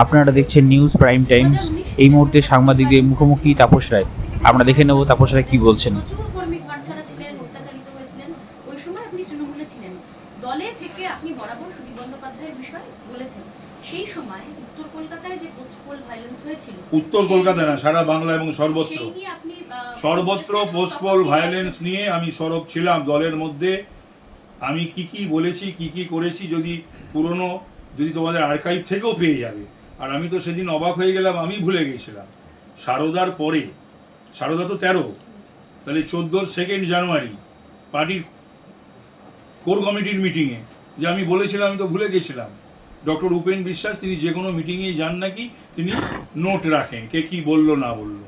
আপনারা দেখছেন news prime Times. এই মুহূর্তে সাংবাদিকদের মুখোমুখি তাপস রায়। আমরা দেখে নেব তাপস রায় কি বলছেন। প্রচুর কর্মী ঘরছাড়া ছিলেন, অত্যাচারিত হয়েছিলেন। ওই সময় আপনি তৃণমূলে ছিলেন, দলে থেকে আপনি বরাবর সুদীপ বন্দ্যোপাধ্যায়ের বিষয়ে বলেছেন। সেই সময় উত্তর কলকাতায় যে পোস্ট পোল ভায়োলেন্স হয়েছিল, উত্তর কলকাতায় না, সারা বাংলা এবং সর্বত্র সেই নিয়ে আপনি সর্বত্র পোস্ট পোল ভায়োলেন্স নিয়ে আমি সরব ছিলাম। দলের মধ্যে আমি কি বলেছি, কি করেছি, যদি তোমাদের আর্কাইভ থেকেও পেয়ে যাবে। আর আমি তো সেদিন অবাক হয়ে গেলাম, আমি ভুলে গেছিলাম সারদার পরে, সারদা তো 13, তাহলে 2 জানুয়ারি পার্টির কোর কমিটির মিটিংয়ে যে আমি বলেছিলাম, আমি তো ভুলে গেছিলাম। ডক্টর উপেন বিশ্বাস, তিনি যে কোনো মিটিংয়ে যান নাকি তিনি নোট রাখেন, কে কি বললো না বললো।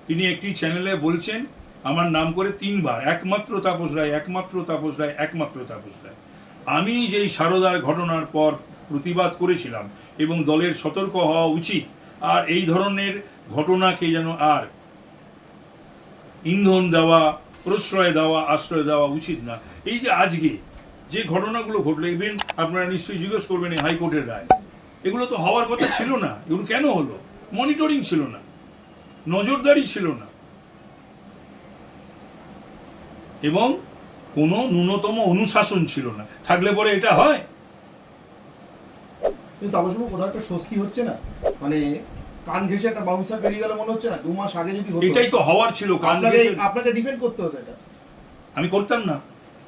তিনি একটি চ্যানেলে বলছেন আমার নাম করে 3 বার, একমাত্র তাপস রায়, একমাত্র তাপস রায়, একমাত্র তাপস রায়। আমি যেই সারদার ঘটনার পর প্রতিবাদ করেছিলাম এবং দলের সতর্ক হওয়া উচিত, আর এই ধরনের ঘটনাকে যেন আর ইন্ধন দেওয়া, প্রশ্রয় দেওয়া, আশ্রয় দেওয়া উচিত না। এই যে আজকে যে ঘটনাগুলো ঘটলো, ইভেন আপনারা নিশ্চয়ই জিজ্ঞেস করবেন এই হাইকোর্টের রায়, এগুলো তো হওয়ার কথা ছিল না। এগুলো কেন হলো? মনিটরিং ছিল না, নজরদারি ছিল না, এবং কোনো ন্যূনতম অনুশাসন ছিল না। থাকলে পরে এটা হয়? কিন্তু তাপসবাবু কোথাও একটা স্বস্তি হচ্ছে না, মানে কান ঘেঁষে একটা বাউন্সার বেরিয়ে গেল মনে হচ্ছে না? 2 মাস আগে যদি হতো, এটাই তো হওয়ার ছিল। আপনাকে ডিফেন্ড করতে হতো। এটা আমি করতাম না।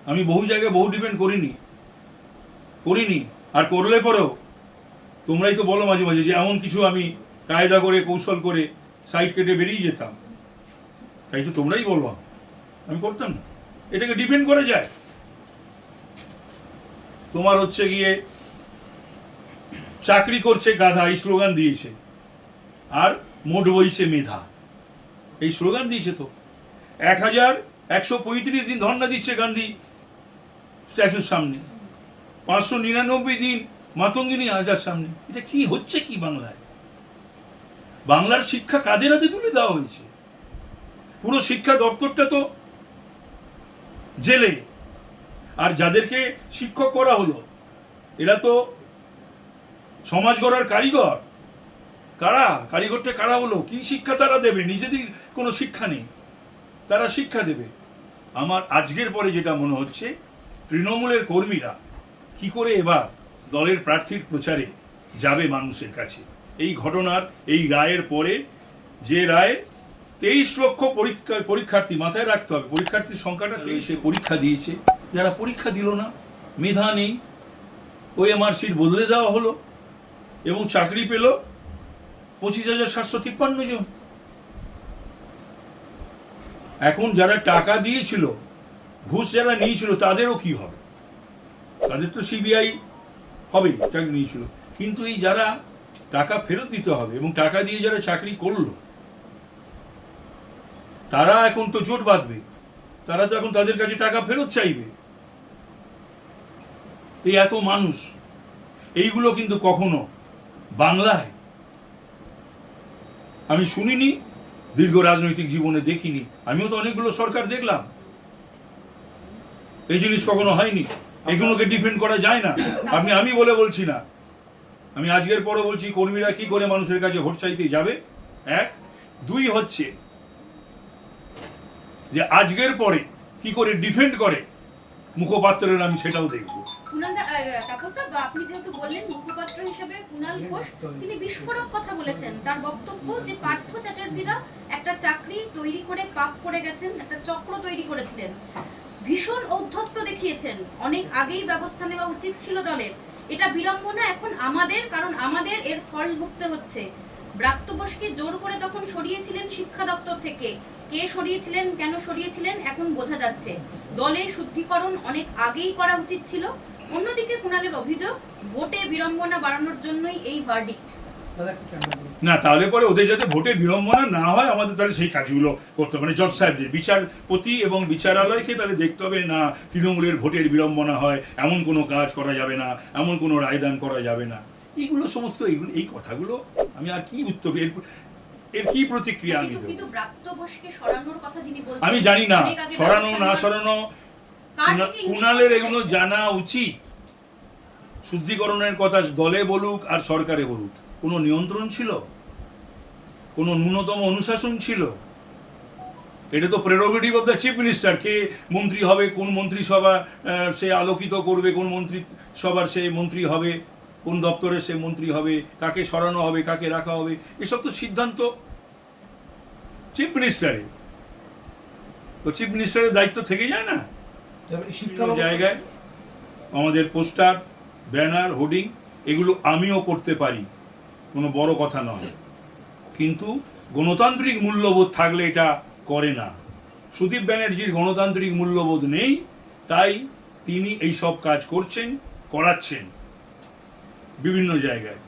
আমি বহু জায়গায় বহু ডিফেন্ড করিনি। আর করলে পরেও তোমরাই তো বলো মাঝে মাঝে যে এমন কিছু আমি কায়দা করে, কৌশল করে সাইড কেটে বেরিয়ে যেতাম। তাই তো তোমরাই বলো, আমি করতাম না। এটাকে ডিফেন্ড করা যায়? তোমার হচ্ছে গিয়ে চাকরি করছে গাধা, এই স্লোগান দিয়েছে, আর মোট বইছে মেধা, এই স্লোগান দিয়েছে। তো 1135 দিন ধর্ণা দিচ্ছে গান্ধী স্ট্যাচুর সামনে, 599 দিন মাতঙ্গিনী হাজার সামনে। এটা কি হচ্ছে কি বাংলায়? বাংলার শিক্ষা কাদের হাতে তুলে দেওয়া হয়েছে? পুরো শিক্ষা দপ্তরটা তো জেলে। আর যাদেরকে শিক্ষক করা হলো, এরা তো সমাজ গড়ার কারিগর। কারিগরটা কারা হলো? কি শিক্ষা তারা দেবে? নিজেদের কোনো শিক্ষা নেই, তারা শিক্ষা দেবে। আমার আজকের পরে যেটা মনে হচ্ছে, তৃণমূলের কর্মীরা কি করে এবার দলের প্রার্থীর প্রচারে যাবে মানুষের কাছে। এই ঘটনার, এই রায়ের পরে, যে রায় 23 লক্ষ পরীক্ষার্থী, মাথায় রাখতে হবে পরীক্ষার্থীর সংখ্যাটা, সে পরীক্ষা দিয়েছে, যারা পরীক্ষা দিল না, মেধা নেই, OMR শিট বদলে দেওয়া হলো এবং চাকরি পেল 25,753 জন। এখন যারা টাকা দিয়েছিল, ঘুষ যারা নিয়েছিল, তাদেরও কি হবে? তাদের তো CBI হবে, চাকরি নিয়েছিল। কিন্তু এই যারা টাকা ফেরত দিতে হবে এবং টাকা দিয়ে যারা চাকরি করলো, তারা এখন তো জোট বাঁধবে, তারা তো এখন তাদের কাছে টাকা ফেরত চাইবে। এই এত মানুষ, এইগুলো কিন্তু কখনো বাংলায় আমি শুনিনি, দীর্ঘ রাজনৈতিক জীবনে দেখিনি। আমিও তো অনেকগুলো সরকার দেখলাম, এই জিনিস কখনো হয়নি। এগুলোকে ডিফেন্ড করা যায় না। আমি বলে বলছি না, আমি আজকের পরে বলছি, কর্মীরা কি করে মানুষের কাছে ভোট চাইতে যাবে? 1, 2 হচ্ছে যে আজকের পরে কি করে ডিফেন্ড করে মুখপাত্রের, আমি সেটাও দেখবো। আপনি যেহেতু বললেন মুখপাত্র হিসেবে কুণাল ঘোষ, তিনি বিস্ফোরক কথা বলেছেন। তার বক্তব্য যে পার্থ চ্যাটার্জিরা একটা চাকরি তৈরি করে পাপ করে গেছেন, একটা চক্র তৈরি করেছিলেন, ভীষণ ঔদ্ধত্য দেখিয়েছেন, অনেক আগেই ব্যবস্থা নেওয়া উচিত ছিল দলের। এটা বিড়ম্বনা এখন আমাদের, কারণ আমাদের এর ফল ভুগতে হচ্ছে। ব্রাত্য বোসকে জোর করে তখন সরিয়েছিলেন শিক্ষা দপ্তর থেকে, কে সরিয়েছিলেন, কেন সরিয়েছিলেন এখন বোঝা যাচ্ছে। দলে শুদ্ধিকরণ অনেক আগেই করা উচিত ছিল। অন্যদিকে কুণালের অভিযোগ, ভোটে বিড়ম্বনা বাড়ানোর জন্যই এই ভার্ডিক্ট। না, তাহলে পরে ওদের যাতে ভোটে বিড়ম্বনা না হয়, আমাদের তাহলে সেই কাজগুলো করতে হবে। মানে জজ সাহেবদের, বিচারপতি এবং বিচারালয়কে তাহলে দেখতে হবে, না তৃণমূলের ভোটের বিড়ম্বনা হয় এমন কোনো কাজ করা যাবে না, এমন কোনো রায়দান করা যাবে না। এইগুলো সমস্ত, এই কথাগুলো আমি আর কি উত্তর, এর কি প্রতিক্রিয়া আমি দেব? কিন্তু ব্রাত্য বোসকে সরানোর কথা যিনি বলছেন, আমি জানি না, সরানো না সরানো কুণালের এগুলো জানা উচিত। শুদ্ধিকরণের কথা দলে বলুক আর সরকারে বলুক, কোনো নিয়ন্ত্রণ ছিল? কোনো ন্যূনতম অনুশাসন ছিল? এটা তো prerogative of the chief minister. কে মন্ত্রী হবে, কোন মন্ত্রিসভা সে আলোকিত করবে, কোন মন্ত্রী সভার সে মন্ত্রী হবে, কোন দপ্তরে সে মন্ত্রী হবে, কাকে সরানো হবে, কাকে রাখা হবে, এসব তো সিদ্ধান্ত চিফ মিনিস্টারের। তো চিফ মিনিস্টারের দায়িত্ব থেকে যায় না? শীতকাল জায়গায় আমাদের পোস্টার, ব্যানার, হোর্ডিং এগুলো আমিও করতে পারি, কোনো বড় কথা নয়, কিন্তু গণতান্ত্রিক মূল্যবোধ থাকলে এটা করে না। সুদীপ ব্যানার্জির গণতান্ত্রিক মূল্যবোধ নেই, তাই তিনি এই সব কাজ করছেন, করাচ্ছেন বিভিন্ন জায়গায়,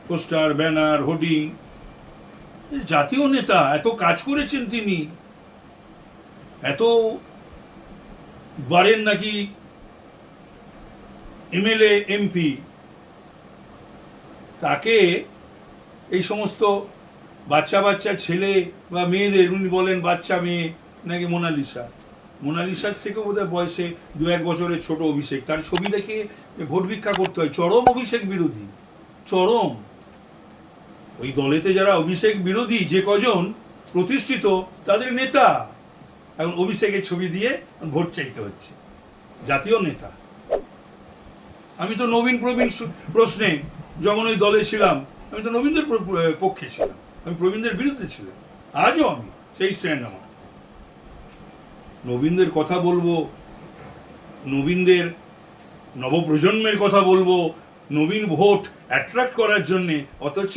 পোস্টার, ব্যানার, হোর্ডিং। জাতীয় নেতা, এত কাজ করেছেন তিনি, এত বারেন নাকি এমএলএ, এমপি, তাকে এই সমস্ত বাচ্চা বাচ্চা ছেলে বা মেয়েদের, উনি বলেন বাচ্চা মেয়ে নাকি মোনালিসার থেকেও বোধহয় বয়সে 2-1 বছরের ছোট অভিষেক, তার ছবি দেখে ভোট ভিক্ষা করতে হয়। চরম অভিষেক বিরোধী, চরম। ওই দলেতে যারা অভিষেক বিরোধী যে কজন প্রতিষ্ঠিত, তাদের নেতা এখন অভিষেকের ছবি দিয়ে ভোট চাইতে হচ্ছে। জাতীয় নেতা। আমি তো নবীন প্রবীণ প্রশ্নে যখন ওই দলে ছিলাম, আমি তো নবীনদের পক্ষে ছিলাম, আমি প্রবীণদের বিরুদ্ধে ছিলাম। আজও আমি সেই স্ট্যান্ড আমার। নবীনদের কথা বলবো, নবীনদের নবপ্রজন্মের কথা বলবো, নবীন ভোট অ্যাট্রাক্ট করার জন্যে, অথচ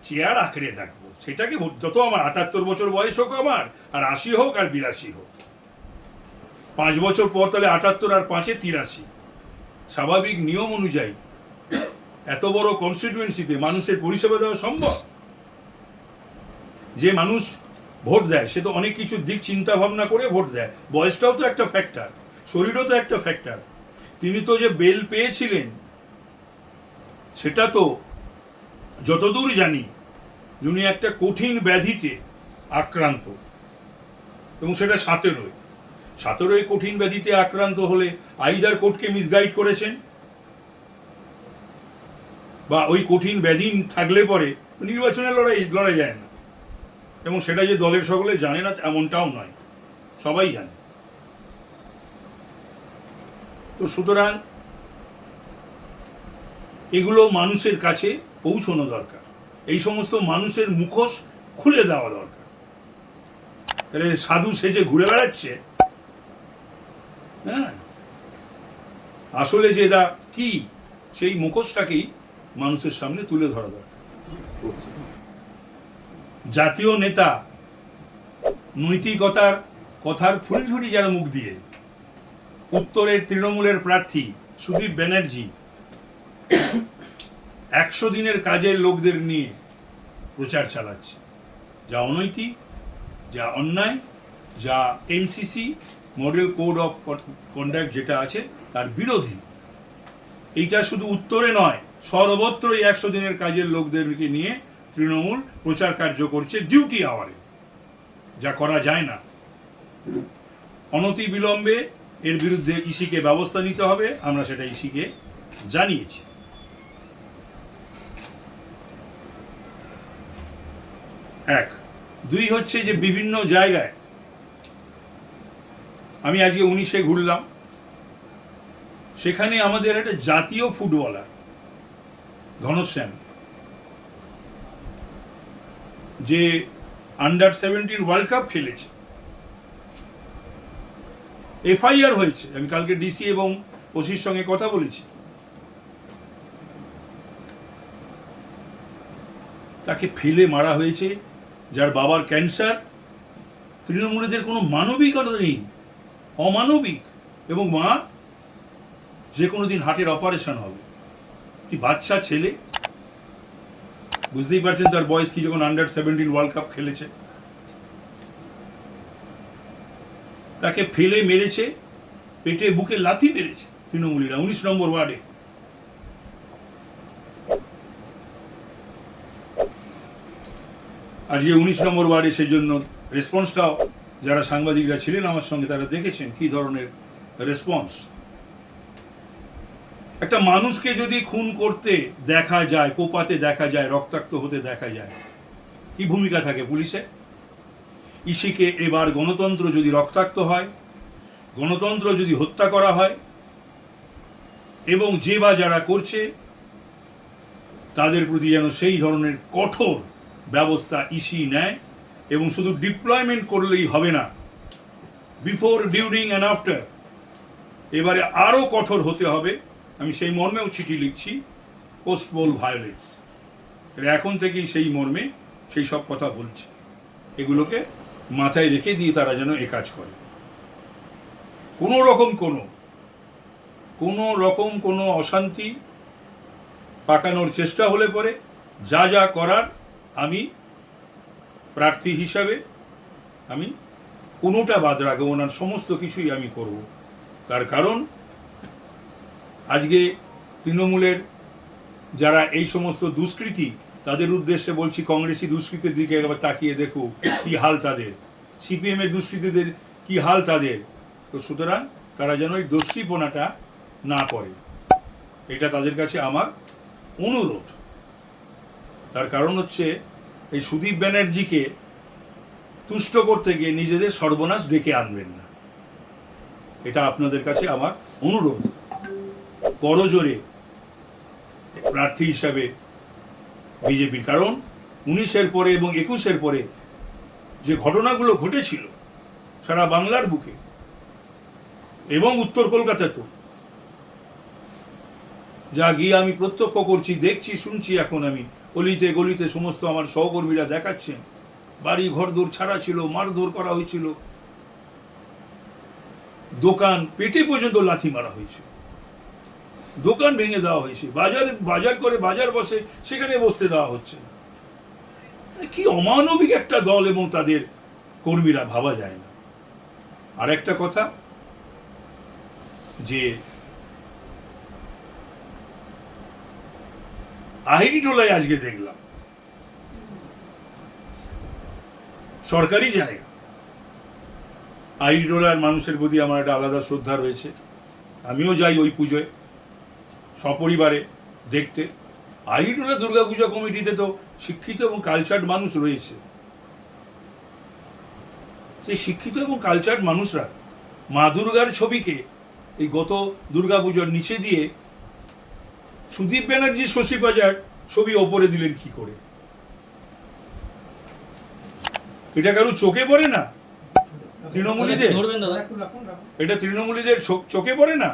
চেয়ার আঁকড়ে থাকবো। সেটাকে যত আমার 78 বছর বয়স হোক আমার, আর 80 হোক আর 82 হোক, 5 বছর পর তাহলে 78 আর 5-এ 83। স্বাভাবিক নিয়ম অনুযায়ী এত বড় কনস্টিটিউয়েন্সিতে মানুষের পরিষেবা দেওয়া সম্ভব? যে মানুষ ভোট দেয় সে তো অনেক কিছু দিক চিন্তা ভাবনা করে ভোট দেয়। বয়সটাও তো একটা ফ্যাক্টর, শরীরও তো একটা ফ্যাক্টর। তিনি তো যে বেল পেয়েছিলেন, সেটা তো যতদূর জানি উনি একটা কঠিন ব্যাধিতে আক্রান্ত, এবং সেটা 17 কঠিন ব্যাধিতে আক্রান্ত হলে আইদার কোর্টকে মিসগাইড করেছেন, বা ওই কঠিন ব্যাধি থাকলে পরে নির্বাচনে লড়াই যায় না। এবং সেটা যে দলের সকলে জানে না এমনটাও নয়, সবাই জানে। তো সুতরাং এগুলো মানুষের কাছে পৌঁছানো দরকার, এই সমস্ত মানুষের মুখোশ খুলে দেওয়া দরকার। সাধু সেজে ঘুরে বেড়াচ্ছে, হ্যাঁ, আসলে যে এরা কি, সেই মুখোশটাকেই মানুষের সামনে তুলে ধরা দরকার। জাতীয় নেতা, নৈতিকতার কথার ফুলঝুরি যার মুখ দিয়ে, উত্তরের তৃণমূলের প্রার্থী সুদীপ ব্যানার্জি 100 দিনের কাজের লোকদের নিয়ে প্রচার চালাচ্ছে, যা অনৈতিক, যা অন্যায়, যা MCC model code of conduct যেটা আছে তার বিরোধী। এইটা শুধু উত্তরে নয়, সর্বত্রই 100 দিনের কাজের লোকদেরকে নিয়ে তৃণমূল প্রচার কার্য করছে ডিউটি আওয়ারে, যা করা যায় না। অনতি বিলম্বে এর বিরুদ্ধে ইসিকে ব্যবস্থা নিতে হবে, আমরা সেটা ইসিকে জানিয়েছি। 1, 2 হচ্ছে যে বিভিন্ন জায়গায়, আমি আজকে 19-এ ঘুরলাম, সেখানে আমাদের একটা জাতীয় ফুটবলার ঘনশ্যাম, যে আন্ডার-17 ওয়ার্ল্ড কাপ খেলেছে, এফআইআর হয়েছে। আমি কালকে ডিসি এবং ওসির সঙ্গে কথা বলেছি। তাকে ফেলে মারা হয়েছে, যার বাবার ক্যান্সার। তৃণমূলীদের কোনো মানবিকতা নেই, অমানবিক। এবং মা যে কোনো দিন হার্টের অপারেশন হবে, কি বাচ্চা ছেলে, বুঝতেই পারছেন তার বয়স কি, যখন আন্ডার-17 ওয়ার্ল্ড কাপ খেলেছে। তাকে ফেলে মেরেছে, পেটে বুকে লাথি মেরেছে তৃণমূলীরা 19 নম্বর ওয়ার্ডে। আজকে 19 নম্বর ওয়ার্ডে সেই জন্য রেসপন্সটাও, যারা সাংবাদিকরা ছিলেন আমার সঙ্গে তারা দেখেছেন কি ধরনের রেসপন্স। একটা মানুষকে যদি খুন করতে দেখা যায়, কোপাতে দেখা যায়, রক্তাক্ত হতে দেখা যায়, কি ভূমিকা থাকে পুলিশের? ইসিকে এবার গণতন্ত্র যদি রক্তাক্ত হয়, গণতন্ত্র যদি হত্যা করা হয়, এবং যে বা যারা করছে তাদের প্রতি যেন সেই ধরনের কঠোর ব্যবস্থা ইসি নেয়, এবং শুধু ডিপ্লয়মেন্ট করলেই হবে না, বিফোর, ডিউরিং অ্যান্ড আফটার এবারে আরও কঠোর হতে হবে। আমি সেই মর্মেও চিঠি লিখছি পোস্ট পোল ভায়োলেন্স, এরা এখন থেকেই সেই মর্মে সেই সব কথা বলছে, এগুলোকে মাথায় রেখে দিয়ে তারা যেন এ কাজ করে। কোনো রকম কোনো অশান্তি পাকানোর চেষ্টা হলে পরে যা যা করার আমি প্রার্থী হিসাবে আমি কোনোটা বাদ রাখবো না, সমস্ত কিছুই আমি করব। তার কারণ আজকে তৃণমূলের যারা এই সমস্ত দুষ্কৃতী, তাদের উদ্দেশ্যে বলছি, কংগ্রেসি দুষ্কৃতির দিকে একবার তাকিয়ে দেখো কি হাল তাদের, সিপিএমের দুষ্কৃতীদের কি হাল তাদের। তো সুতরাং তারা যেন এই দস্যিপনাটা না করে, এটা তাদের কাছে আমার অনুরোধ। তার কারণ হচ্ছে এই সুদীপ ব্যানার্জিকে তুষ্ট করতে গিয়ে নিজেদের সর্বনাশ ডেকে আনবেন না, এটা আপনাদের কাছে আমার অনুরোধ। করজোরে প্রার্থী হিসাবে বিজেপির, কারণ 19-এর পরে এবং 21-এর পরে যে ঘটনাগুলো ঘটেছিল সারা বাংলার বুকে এবং উত্তর কলকাতাতেও, যা গিয়ে আমি প্রত্যক্ষ করছি, দেখছি, শুনছি, এখন আমি অলিতে গলিতে সমস্ত আমার সহকর্মীরা দেখাচ্ছেন, বাড়ি ঘরদোর ছাড়া ছিল, মারধর করা হয়েছিল, দোকান পেটে পর্যন্ত লাথি মারা হয়েছিল, দোকান ভেঙে দেওয়া হয়েছে, বাজার করে বাজার বসে সেখানে বসতে দেওয়া হচ্ছে না। কি অমানবিক একটা দল এবং তাদের কর্মীরা, ভাবা যায় না। আর একটা কথা, যে আহিরিটোলায় আজকে দেখলাম সরকারি জায়গা, আহিরিটোলার মানুষের প্রতি আমার একটা আলাদা শ্রদ্ধা রয়েছে, আমিও যাই ওই পুজোয় সপরিবারে দেখতে। আহিরিটোলা দুর্গাপূজা কমিটিতে তো শিক্ষিত এবং কালচার্ড মানুষ রয়েছে, সেই শিক্ষিত এবং কালচার্ড মানুষরা মা দুর্গার ছবিকে এই গত দুর্গাপূজার নিচে দিয়ে সুদীপ ব্যানার্জি শশী পাজার ছবি ওপরে দিলেন কি করে? এটা কারো চোখে পড়ে না? তৃণমূলীদের এটা তৃণমূলীদের চোখে পড়ে না?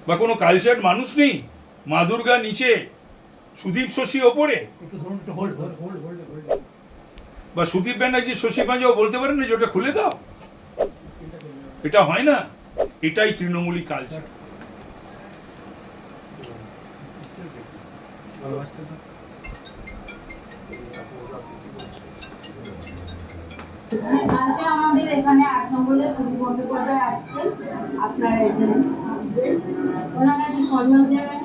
বা কোনো কালচার মানুষ নেই? মা দুর্গা নিচে, সুদীপ শশী ওপরে, বা সুদীপ ব্যানার্জি শশী পাজাও বলতে পারেন না যে ওটা খুলে দাও? এটা হয় না, এটাই তৃণমূলী কালচার। আজকে আমাদের এখানে 8 নম্বরে সুদীপ বন্দ্যোপাধ্যায় আসছেন, আপনারা এখানে ওনাকে একটু সম্মান দেবেন।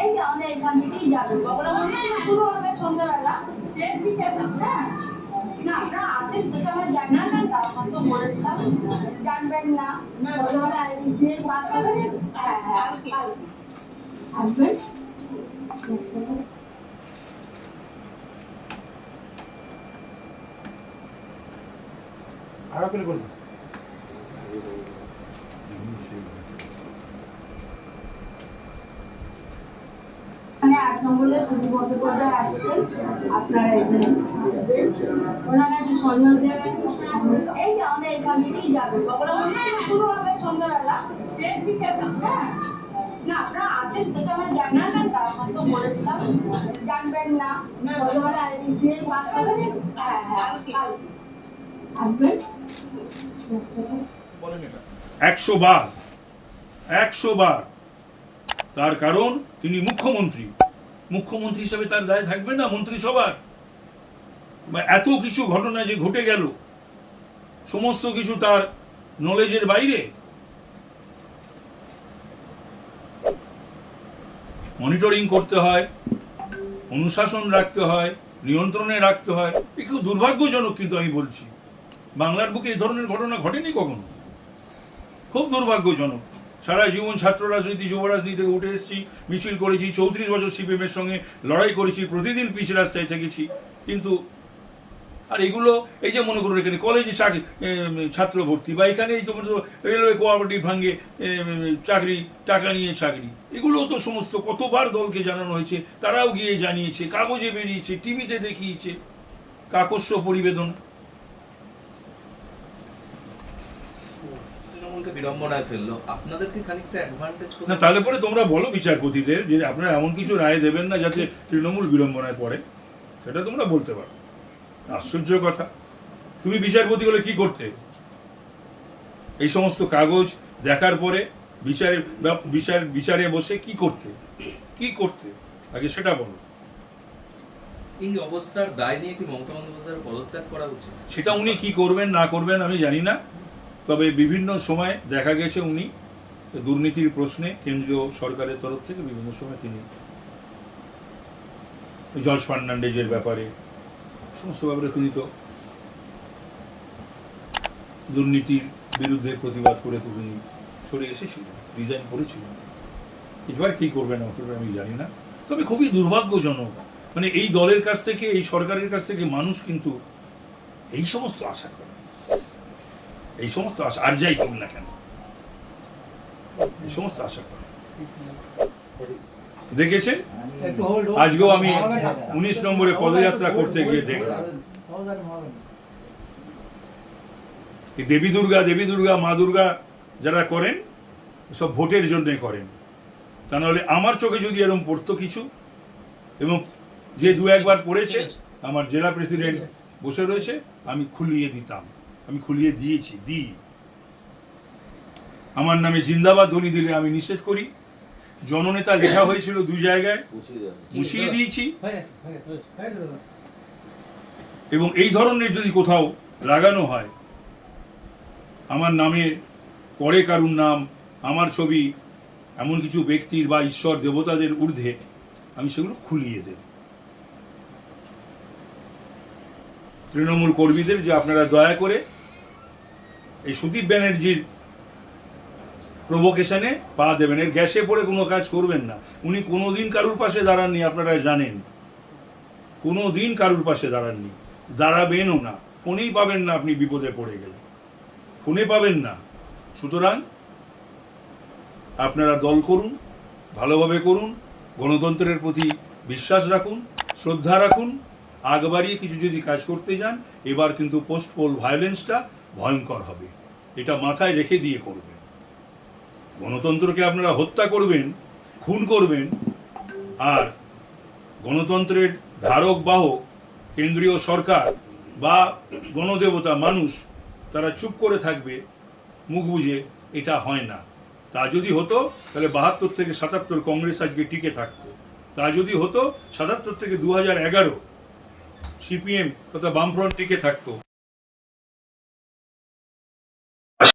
এই যে আমাদের এখান থেকেই যাবেন, শুরু হবে সন্ধ্যাবেলা। হ্যাঁ, না আপনারা আছেন সেটা আমরা জানি না, তার মতো বলেছিলাম, জানবেন না, সন্ধ্যাবেলা আরেকদিন দিয়ে বাস হবে। হ্যাঁ হ্যাঁ, আসবেন। আরো করে বলুন। এখানে 8 নম্বরে সুদীপ বন্দ্যোপাধ্যায় আসছেন, আপনারা এখানে ওনাকে একটু সম্মান দেবেন। এই যে আমাদের এখান থেকেই যাবেন, শুরু হবে সন্ধ্যাবেলা। হ্যাঁ, না আপনারা আছেন সেটা আমরা জানি না, তার মতো বলেছিলাম, জানবেন না, সন্ধ্যাবেলা আরেকদিন দিয়ে বাস হবে। হ্যাঁ হ্যাঁ, আসবেন। 100 বার 100 বার। তার কারণ তিনি মুখ্যমন্ত্রী হিসেবে তার দায় থাকবে না মন্ত্রিসভার? বা এত কিছু ঘটনা যে ঘটে গেল, সমস্ত কিছু তার নলেজের বাইরে? মনিটরিং করতে হয়, অনুশাসন রাখতে হয়, নিয়ন্ত্রণে রাখতে হয়। এ খুব দুর্ভাগ্যজনক, কিন্তু আমি বলছি বাংলার বুকে এই ধরনের ঘটনা ঘটেনি কখনো, খুব দুর্ভাগ্যজনক। সারা জীবন ছাত্র রাজনীতি, যুব রাজনীতি থেকে উঠে এসেছি, মিছিল করেছি, 34 বছর সিপিএমের সঙ্গে লড়াই করেছি, প্রতিদিন পিচ রাস্তায় থেকেছি। কিন্তু আর এগুলো এই যে মনে করুন এখানে কলেজে ছাত্র ভর্তি, বা এখানে এই তোমার রেলওয়ে কোঅপারেটিভ ভাঙে চাকরি, টাকা নিয়ে চাকরি, এগুলো তো সমস্ত কতবার দলকে জানানো হয়েছে, তারাও গিয়ে জানিয়েছে, কাগজে বেরিয়েছে, টিভিতে দেখিয়েছে, কাকস্য পরিবেদন। তৃণমূলকে বিড়ম্বনায় ফেললো, আপনাদেরকে খানিকটা অ্যাডভান্টেজ না, তাহলে পরে তোমরা বলো বিচারপতিদের যে আপনারা এমন কিছু রায় দেবেন না যাতে তৃণমূল বিড়ম্বনায় পড়ে, সেটা তোমরা বলতে পারো। আশ্চর্য কথা, তুমি বিচারপতি হলে কি করতে? এই সমস্ত কাগজ দেখার পরে বিচারে বসে কি করতে আগে সেটা বলো। এই অবস্থার দায় নিয়ে কি মমতা বন্দ্যোপাধ্যায়ের পদত্যাগ করা উচিত? সেটা উনি কি করবেন না করবেন আমি জানি না, তবে বিভিন্ন সময় দেখা গেছে উনি দুর্নীতির প্রশ্নে কেন্দ্রীয় সরকারের তরফ থেকে বিভিন্ন সময় তিনি জর্জ ফার্নান্ডেজের ব্যাপারে সমস্ত ব্যাপারে তিনি তো দুর্নীতির বিরুদ্ধে প্রতিবাদ করে তো তিনি সরে এসেছিলেন, রিজাইন করেছিলেন। এবার কি করবেন না করবেন আমি জানি না, তবে খুবই দুর্ভাগ্যজনক, মানে এই দলের কাছ থেকে, এই সরকারের কাছ থেকে মানুষ কিন্তু এই সমস্ত আশা করে, এই সমস্ত আশা আর যাই হোক না কেন এই সমস্ত আশা করে। দেখেছে আজকেও আমি 19 নম্বরে পদযাত্রা করতে গিয়ে দেখলাম এই দেবী দুর্গা মা দুর্গা যারা করেন সব ভোটের জন্য করেন, তা নাহলে আমার চোখে যদি এরকম পড়তো কিছু, এবং যে দু একবার পড়েছে আমার জেলা প্রেসিডেন্ট বসে রয়েছে, আমি খুলিয়ে দিতাম, আমি খুলিয়ে দিয়েছি, আমার নামে জিন্দাবাদ ধ্বনি দিলে আমি নিষেধ করি। জননেতা লেখা হয়েছিল 2 জায়গায়, মুছিয়ে দিয়েছি। এবং এই ধরনের যদি কোথাও লাগানো হয় আমার নামে পরে কারুর নাম, আমার ছবি, এমন কিছু ব্যক্তির বা ঈশ্বর দেবতাদের ঊর্ধ্বে, আমি সেগুলো খুলিয়ে দেব। তৃণমূল কর্মীদের যে আপনারা দয়া করে এই সুদীপ ব্যানার্জির প্রভোকেশনে পা দেবেন, এর গ্যাসে পড়ে কোনো কাজ করবেন না। উনি কোনোদিন কারুর পাশে দাঁড়াননি, আপনারা জানেন, কোনোদিন কারুর পাশে দাঁড়াননি, দাঁড়াবেনও না। ফোনেই পাবেন না আপনি বিপদে পড়ে গেলে, ফোনে পাবেন না। সুতরাং আপনারা দল করুন, ভালোভাবে করুন, গণতন্ত্রের প্রতি বিশ্বাস রাখুন, শ্রদ্ধা রাখুন। আগ বাড়িয়ে কিছু যদি কাজ করতে যান, এবার কিন্তু পোস্ট পোল ভায়োলেন্সটা ভয়ঙ্কর হবে, এটা মাথায় রেখে দিয়ে করবেন। গণতন্ত্রকে আপনারা হত্যা করবেন, খুন করবেন, আর গণতন্ত্রের ধারক বাহক কেন্দ্রীয় সরকার বা গণদেবতা মানুষ তারা চুপ করে থাকবে মুখ বুজে, এটা হয় না। তা যদি হতো তাহলে 72 থেকে 77 কংগ্রেস আজকে টিকে থাকতো। তা যদি হতো 77 থেকে 2011 সিপিএম তথা বামফ্রন্ট টিকে থাকতো।